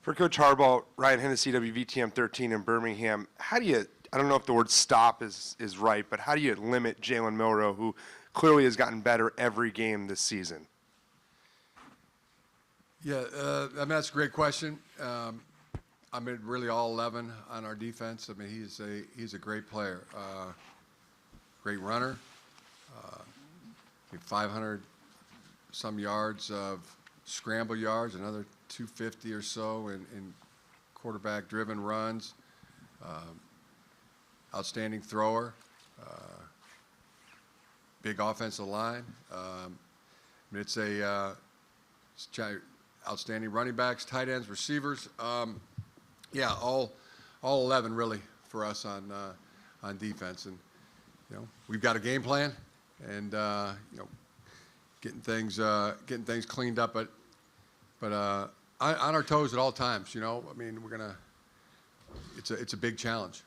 For Coach Harbaugh, Ryan Hennessy, WVTM 13 in Birmingham, how do you, I don't know if the word stop is right, but how do you limit Jalen Milroe, who clearly has gotten better every game this season? Yeah, I mean, that's a great question. I mean, really all 11 on our defense. I mean, he's a great player, great runner, 500 some yards of scramble yards, another 250 or so in quarterback-driven runs. Outstanding thrower, big offensive line. I mean, it's outstanding running backs, tight ends, receivers. Yeah, all 11 really for us on defense, and we've got a game plan, and getting things cleaned up, but on our toes at all times. I mean, it's a big challenge.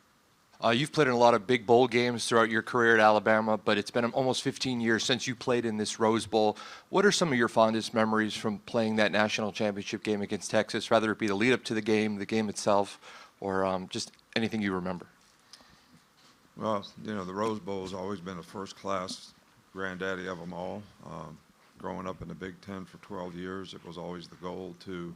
You've played in a lot of big bowl games throughout your career at Alabama, but it's been almost 15 years since you played in this Rose Bowl. What are some of your fondest memories from playing that national championship game against Texas, whether it be the lead up to the game itself, or just anything you remember? Well, the Rose Bowl has always been a first-class granddaddy of them all. Growing up in the Big Ten for 12 years, it was always the goal to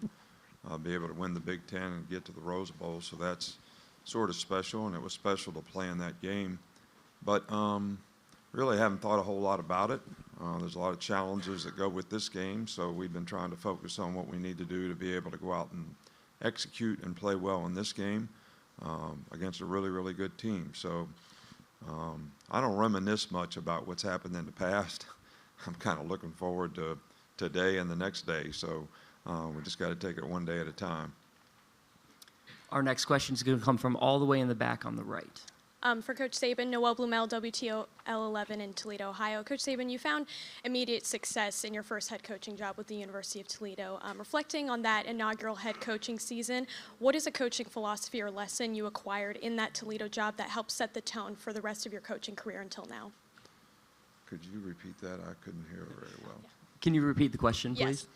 be able to win the Big Ten and get to the Rose Bowl, so that's sort of special, and it was special to play in that game. But really haven't thought a whole lot about it. There's a lot of challenges that go with this game, so we've been trying to focus on what we need to do to be able to go out and execute and play well in this game against a really, really good team. So I don't reminisce much about what's happened in the past. I'm kind of looking forward to today and the next day, so we just got to take it one day at a time. Our next question is going to come from all the way in the back on the right. For Coach Saban, Noel Blumel, WTOL 11 in Toledo, Ohio. Coach Saban, you found immediate success in your first head coaching job with the University of Toledo. Reflecting on that inaugural head coaching season, what is a coaching philosophy or lesson you acquired in that Toledo job that helped set the tone for the rest of your coaching career until now? Could you repeat that? I couldn't hear it very well. Yeah. Can you repeat the question, please? Yes.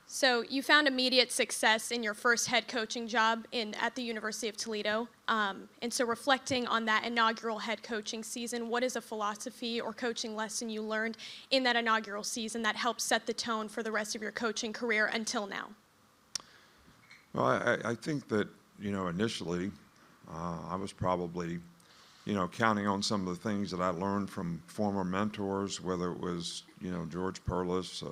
So you found immediate success in your first head coaching job at the University of Toledo. And so reflecting on that inaugural head coaching season, what is a philosophy or coaching lesson you learned in that inaugural season that helped set the tone for the rest of your coaching career until now? Well, I think that, initially I was probably, counting on some of the things that I learned from former mentors, whether it was, George Perlis,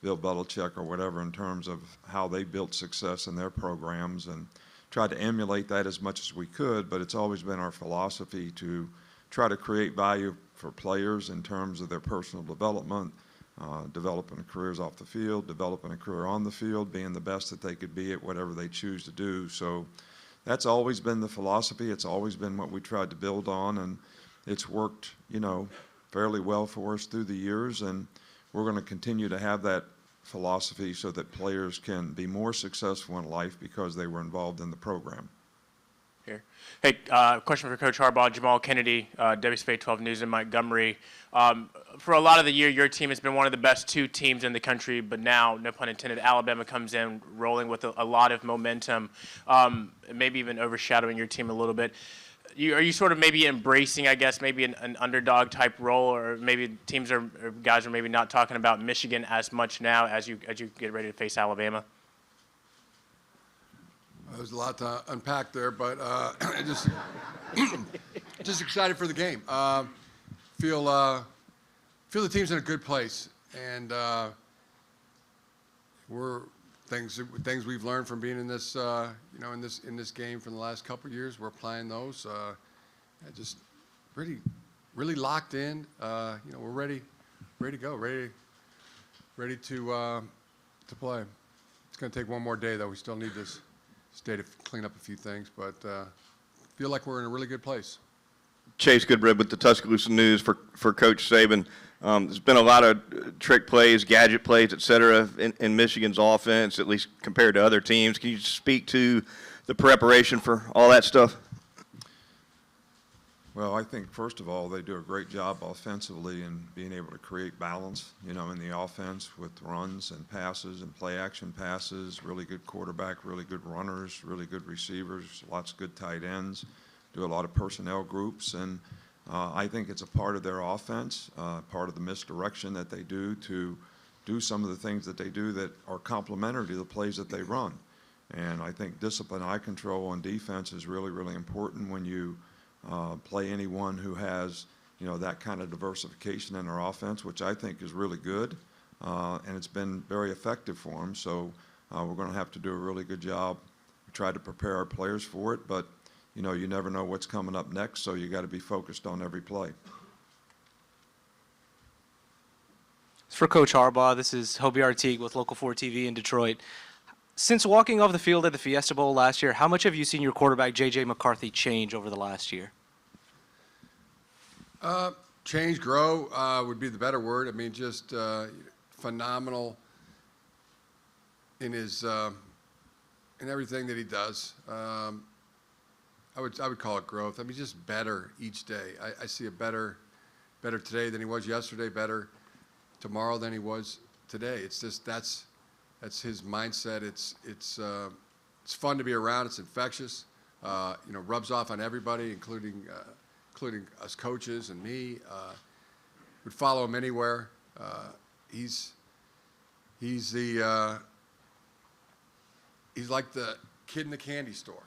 Bill Belichick, or whatever, in terms of how they built success in their programs, and tried to emulate that as much as we could. But it's always been our philosophy to try to create value for players in terms of their personal development, developing careers off the field, developing a career on the field, being the best that they could be at whatever they choose to do. So that's always been the philosophy. It's always been what we tried to build on, and it's worked, fairly well for us through the years, and we're going to continue to have that philosophy so that players can be more successful in life because they were involved in the program. Here. Hey, question for Coach Harbaugh, Jamal Kennedy, WSFA 12 News in Montgomery. For a lot of the year, your team has been one of the best two teams in the country, but now, no pun intended, Alabama comes in rolling with a lot of momentum, maybe even overshadowing your team a little bit. Are you sort of maybe embracing, I guess, maybe an underdog type role, or maybe teams or guys are maybe not talking about Michigan as much now as you get ready to face Alabama? There's a lot to unpack there, but just excited for the game. Feel the team's in a good place, and we're things we've learned from being in this in this game for the last couple of years. We're applying those. Just really locked in. We're ready to go, ready to play. It's going to take one more day, though. We still need this day to clean up a few things, but feel like we're in a really good place. Chase Goodbread with the Tuscaloosa News for Coach Saban. There's been a lot of trick plays, gadget plays, et cetera, in Michigan's offense, at least compared to other teams. Can you speak to the preparation for all that stuff? Well, I think, first of all, they do a great job offensively in being able to create balance, in the offense with runs and passes and play-action passes, really good quarterback, really good runners, really good receivers, lots of good tight ends, do a lot of personnel groups, and I think it's a part of their offense, part of the misdirection that they do to do some of the things that they do that are complementary to the plays that they run. And I think discipline, eye control on defense is really, really important when you play anyone who has, that kind of diversification in their offense, which I think is really good, and it's been very effective for them. So we're going to have to do a really good job. We try to prepare our players for it, but you never know what's coming up next, so you got to be focused on every play. For Coach Harbaugh, this is Hobie Artigue with Local 4 TV in Detroit. Since walking off the field at the Fiesta Bowl last year, how much have you seen your quarterback, J.J. McCarthy, change over the last year? Change, grow would be the better word. I mean, just phenomenal in his in everything that he does. I would call it growth. I mean, just better each day. I see a better today than he was yesterday, better tomorrow than he was today. It's just that's his mindset. It's fun to be around. It's infectious. Rubs off on everybody, including us coaches and me. Would follow him anywhere. He's like the kid in the candy store.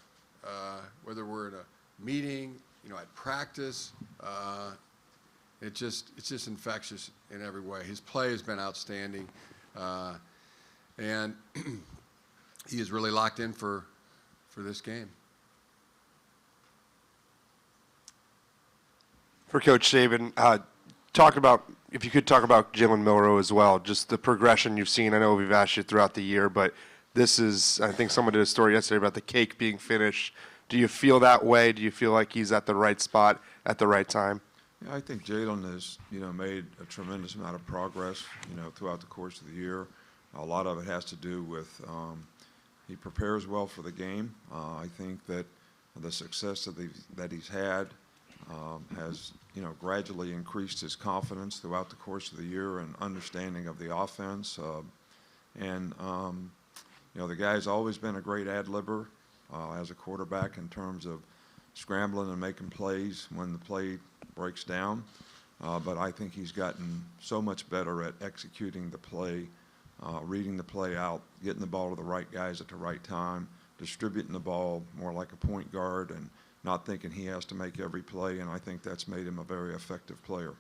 Whether we're in a meeting, at practice, it's just infectious in every way. His play has been outstanding, and he is really locked in for this game. For Coach Saban, if you could talk about Jalen Milroe as well, just the progression you've seen. I know we've asked you throughout the year, but this is, I think someone did a story yesterday about the cake being finished. Do you feel that way? Do you feel like he's at the right spot at the right time? Yeah, I think Jalen has, made a tremendous amount of progress, throughout the course of the year. A lot of it has to do with he prepares well for the game. I think that the success that he's had has, gradually increased his confidence throughout the course of the year and understanding of the offense. The guy's always been a great ad-libber as a quarterback in terms of scrambling and making plays when the play breaks down. But I think he's gotten so much better at executing the play, reading the play out, getting the ball to the right guys at the right time, distributing the ball more like a point guard and not thinking he has to make every play, and I think that's made him a very effective player.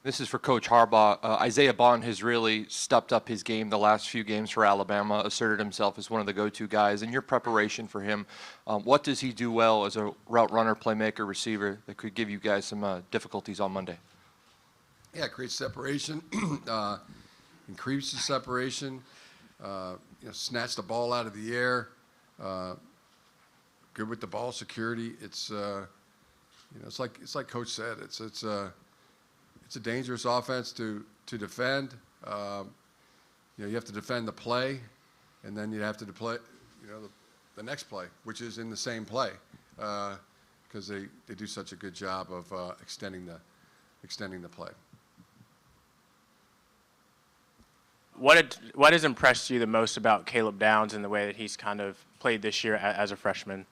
This is for Coach Harbaugh. Isaiah Bond has really stepped up his game the last few games for Alabama, asserted himself as one of the go-to guys. In your preparation for him, what does he do well as a route runner, playmaker, receiver that could give you guys some difficulties on Monday? Yeah, creates separation, increases separation, snatch the ball out of the air, good with the ball security. It's it's like Coach said. It's a dangerous offense to defend. You have to defend the play, and then you have to play, the next play, which is in the same play, because they do such a good job of extending the play. What has impressed you the most about Caleb Downs and the way that he's kind of played this year as a freshman?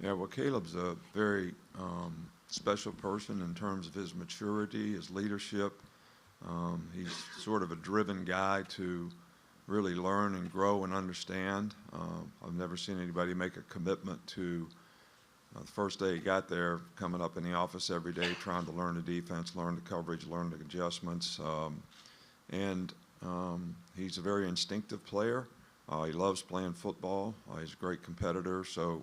Yeah, well, Caleb's a very special person in terms of his maturity, his leadership. He's sort of a driven guy to really learn and grow and understand. I've never seen anybody make a commitment to the first day he got there, coming up in the office every day, trying to learn the defense, learn the coverage, learn the adjustments. He's a very instinctive player. He loves playing football. He's a great competitor. So,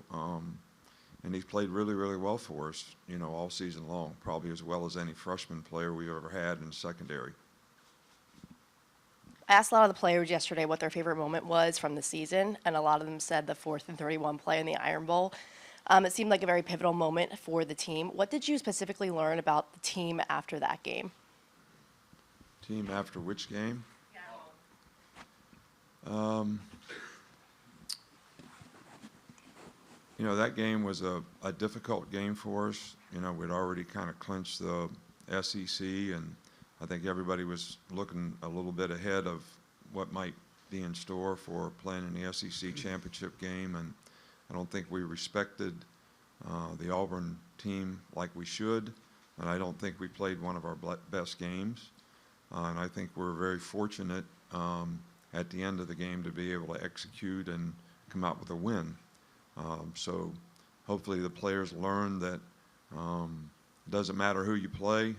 and he's played really, really well for us, all season long, probably as well as any freshman player we've ever had in the secondary. I asked a lot of the players yesterday what their favorite moment was from the season, and a lot of them said the 4th and 31 play in the Iron Bowl. It seemed like a very pivotal moment for the team. What did you specifically learn about the team after that game? Team after which game? you know, that game was a difficult game for us. You know, we'd already kind of clinched the SEC, and I think everybody was looking a little bit ahead of what might be in store for playing in the SEC championship game, and I don't think we respected the Auburn team like we should, and I don't think we played one of our best games. And I think we're very fortunate at the end of the game to be able to execute and come out with a win. So hopefully the players learn that it doesn't matter who you play.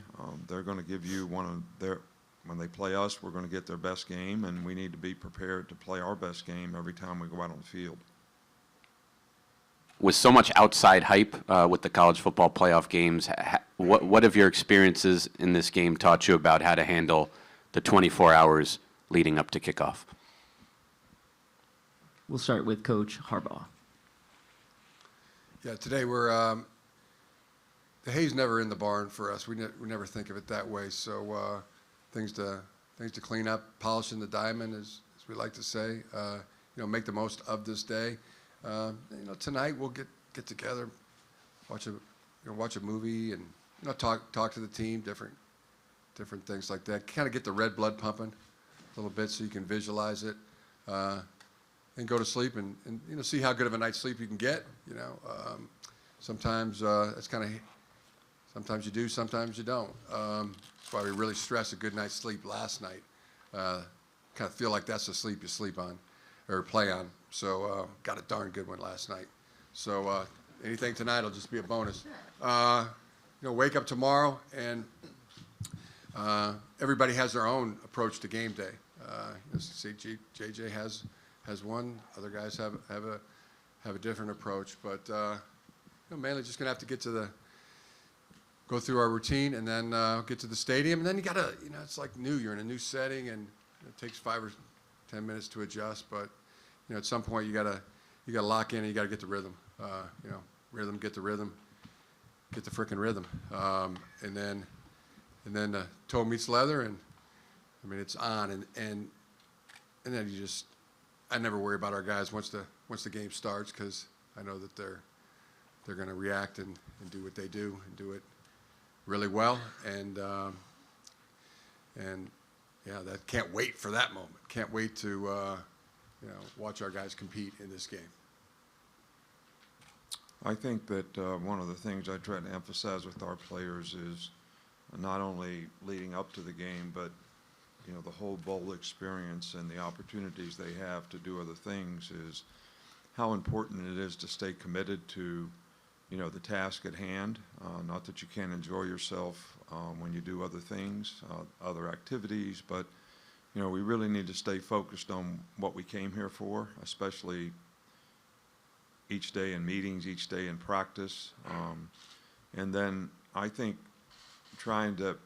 They're going to give you when they play us, we're going to get their best game, and we need to be prepared to play our best game every time we go out on the field. With so much outside hype with the college football playoff games, what have your experiences in this game taught you about how to handle the 24 hours leading up to kickoff? We'll start with Coach Harbaugh. Yeah, today we're the hay's never in the barn for us. We never think of it that way. So things to clean up, polishing the diamond, as we like to say. You know, make the most of this day. You know, tonight we'll get together, watch a movie, and talk to the team, different things like that. Kind of get the red blood pumping a little bit so you can visualize it, and go to sleep and see how good of a night's sleep you can get. You know, sometimes it's kind of sometimes you do, sometimes you don't. That's why we really stress a good night's sleep last night. Kind of feel like that's the sleep you sleep on or play on. So got a darn good one last night. So anything tonight will just be a bonus. Wake up tomorrow, and everybody has their own approach to game day. See, JJ has one. Other guys have a different approach. But mainly just gonna have to go through our routine, and then get to the stadium, and then you gotta, it's like new. You're in a new setting, and it takes 5 or 10 minutes to adjust, but. At some point you gotta lock in and you gotta get the rhythm. Get the rhythm, get the frickin' rhythm, and then toe meets leather, and I mean it's on, and then I never worry about our guys once the game starts, because I know that they're gonna react and do what they do and do it really well, and yeah, that can't wait for that moment. Can't wait to. Watch our guys compete in this game. I think that one of the things I try to emphasize with our players is not only leading up to the game, but the whole bowl experience and the opportunities they have to do other things, is how important it is to stay committed to the task at hand. Not that you can't enjoy yourself when you do other things, other activities, but we really need to stay focused on what we came here for, especially each day in meetings, each day in practice. And then I think trying to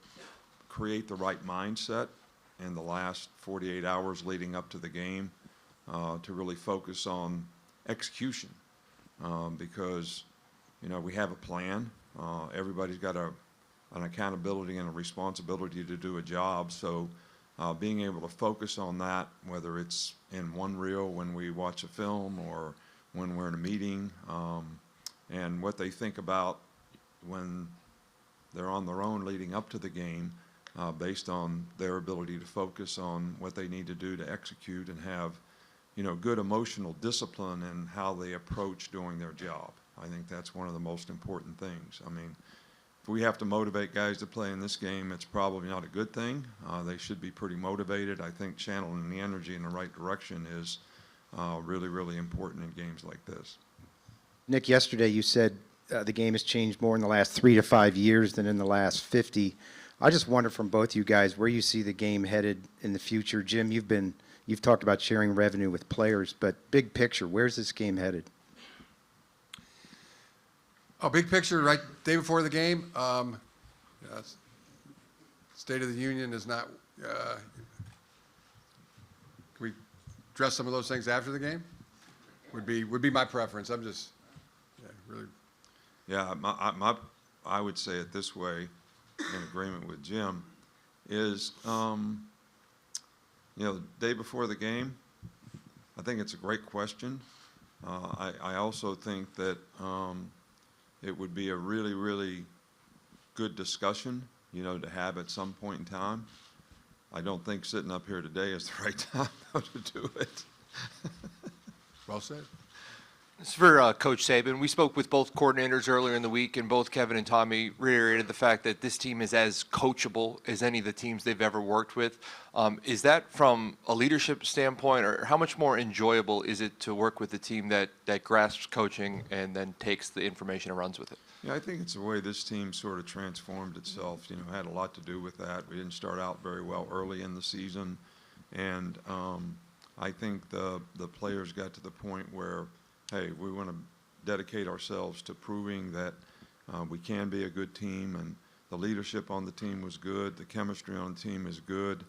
create the right mindset in the last 48 hours leading up to the game to really focus on execution, because we have a plan. Everybody's got an accountability and a responsibility to do a job, so being able to focus on that, whether it's in one reel when we watch a film or when we're in a meeting, and what they think about when they're on their own leading up to the game, based on their ability to focus on what they need to do to execute and have, good emotional discipline in how they approach doing their job. I think that's one of the most important things. I mean, if we have to motivate guys to play in this game, it's probably not a good thing. They should be pretty motivated. I think channeling the energy in the right direction is really, really important in games like this. Nick, yesterday you said the game has changed more in the last 3 to 5 years than in the last 50. I just wonder from both you guys where you see the game headed in the future. Jim, you've talked about sharing revenue with players, but big picture, where's this game headed? Oh, big picture, right day before the game. State of the Union is not. Can we address some of those things after the game? Would be my preference. I'm just really. Yeah, I would say it this way, in agreement with Jim, is the day before the game. I think it's a great question, I also think that it would be a really, really good discussion, you know, to have at some point in time. I don't think sitting up here today is the right time though, to do it. Well said. This is for Coach Saban. We spoke with both coordinators earlier in the week, and both Kevin and Tommy reiterated the fact that this team is as coachable as any of the teams they've ever worked with. Is that from a leadership standpoint, or how much more enjoyable is it to work with a team that grasps coaching and then takes the information and runs with it? Yeah, I think it's the way this team sort of transformed itself. You know, had a lot to do with that. We didn't start out very well early in the season, and I think the players got to the point where, hey, we want to dedicate ourselves to proving that we can be a good team, and the leadership on the team was good. The chemistry on the team is good.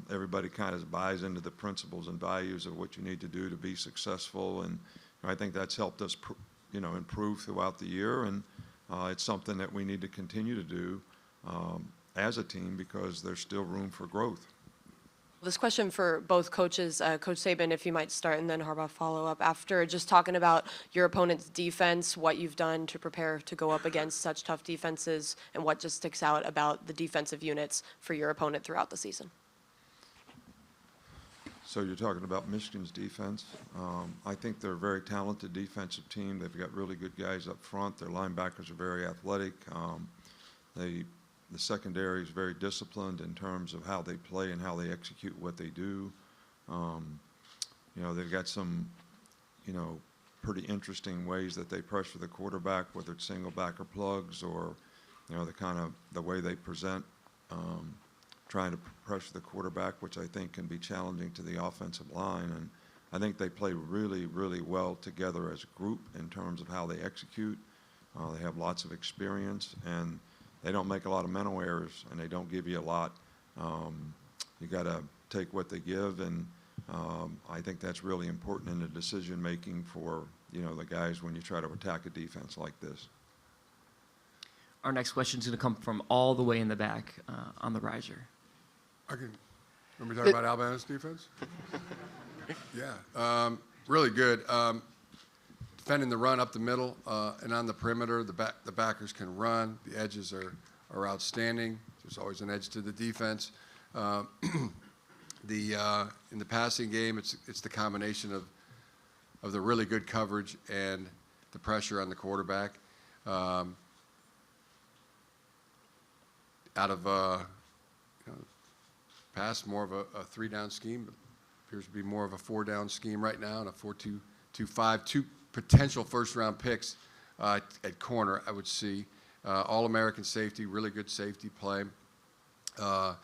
Everybody kind of buys into the principles and values of what you need to do to be successful, and I think that's helped us, you know, improve throughout the year, and it's something that we need to continue to do as a team because there's still room for growth. This question for both coaches, Coach Saban, if you might start, and then Harbaugh follow up. After just talking about your opponent's defense, what you've done to prepare to go up against such tough defenses, and what just sticks out about the defensive units for your opponent throughout the season. So you're talking about Michigan's defense. I think they're a very talented defensive team. They've got really good guys up front. Their linebackers are very athletic. The secondary is very disciplined in terms of how they play and how they execute what they do. You know, they've got some, you know, pretty interesting ways that they pressure the quarterback, whether it's single back or plugs, or, you know, the way they present, trying to pressure the quarterback, which I think can be challenging to the offensive line. And I think they play really, really well together as a group in terms of how they execute. They have lots of experience, and they don't make a lot of mental errors, and they don't give you a lot. You got to take what they give, and I think that's really important in the decision making for, you know, the guys when you try to attack a defense like this. Our next question is going to come from all the way in the back on the riser. When we talk about Alabama's defense? Yeah, really good. Defending the run up the middle and on the perimeter, the backers can run. The edges are outstanding. There's always an edge to the defense. In the passing game, it's the combination of the really good coverage and the pressure on the quarterback. Out of you know, pass, more of a 3-down scheme. Appears to be more of a 4-down scheme right now, and a 4-2-2-5. Two potential first-round picks at corner, I would see. All-American safety, really good safety play. You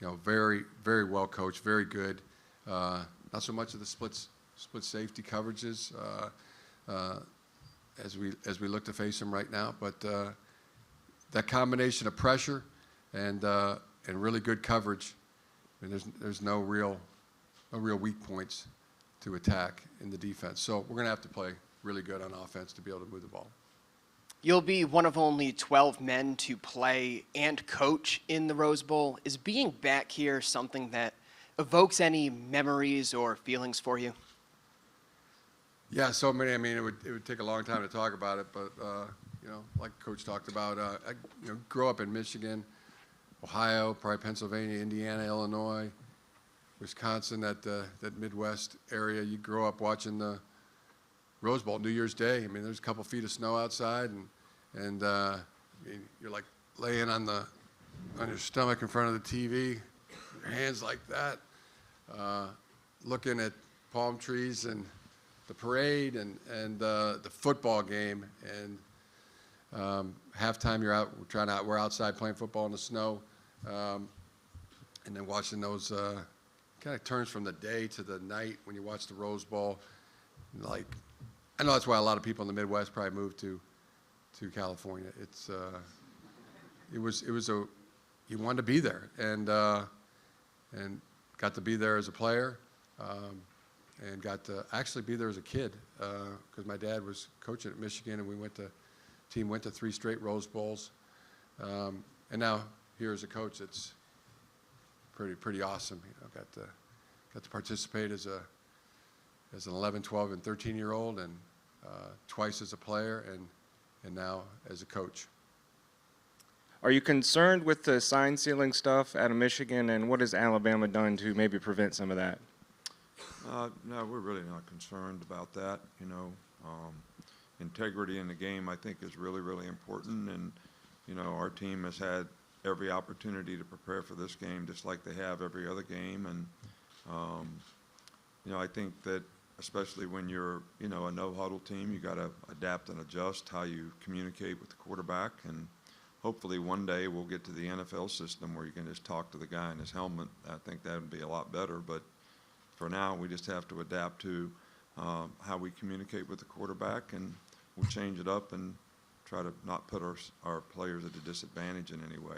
know, very, very well coached, very good. Not so much of the split safety coverages as we look to face them right now, but that combination of pressure and really good coverage, I mean, there's no real weak points to attack in the defense. So we're going to have to play really good on offense to be able to move the ball. You'll be one of only 12 men to play and coach in the Rose Bowl. Is being back here something that evokes any memories or feelings for you? Yeah, so many. I mean, it would take a long time to talk about it, but you know, like Coach talked about, I grew up in Michigan, Ohio, probably Pennsylvania, Indiana, Illinois, Wisconsin, that Midwest area. You grow up watching the Rose Bowl, New Year's Day. I mean, there's a couple feet of snow outside, and I mean, you're like laying on your stomach in front of the TV, your hands like that, looking at palm trees and the parade and the football game. And halftime, we're outside playing football in the snow, and then watching those kind of turns from the day to the night when you watch the Rose Bowl. Like, I know that's why a lot of people in the Midwest probably moved to California. You wanted to be there, and got to be there as a player, and got to actually be there as a kid, because my dad was coaching at Michigan, and team went to 3 straight Rose Bowls, and now here as a coach, it's pretty awesome. You know, got to participate as as an 11, 12, and 13-year-old, and twice as a player, and now as a coach. Are you concerned with the sign stealing stuff out of Michigan, and what has Alabama done to maybe prevent some of that? No, we're really not concerned about that. You know, integrity in the game, I think, is really, really important. And, you know, our team has had every opportunity to prepare for this game just like they have every other game. And, you know, I think that especially when you're, you know, a no-huddle team, you got to adapt and adjust how you communicate with the quarterback. And hopefully one day we'll get to the NFL system where you can just talk to the guy in his helmet. I think that would be a lot better. But for now, we just have to adapt to how we communicate with the quarterback, and we'll change it up and try to not put our players at a disadvantage in any way.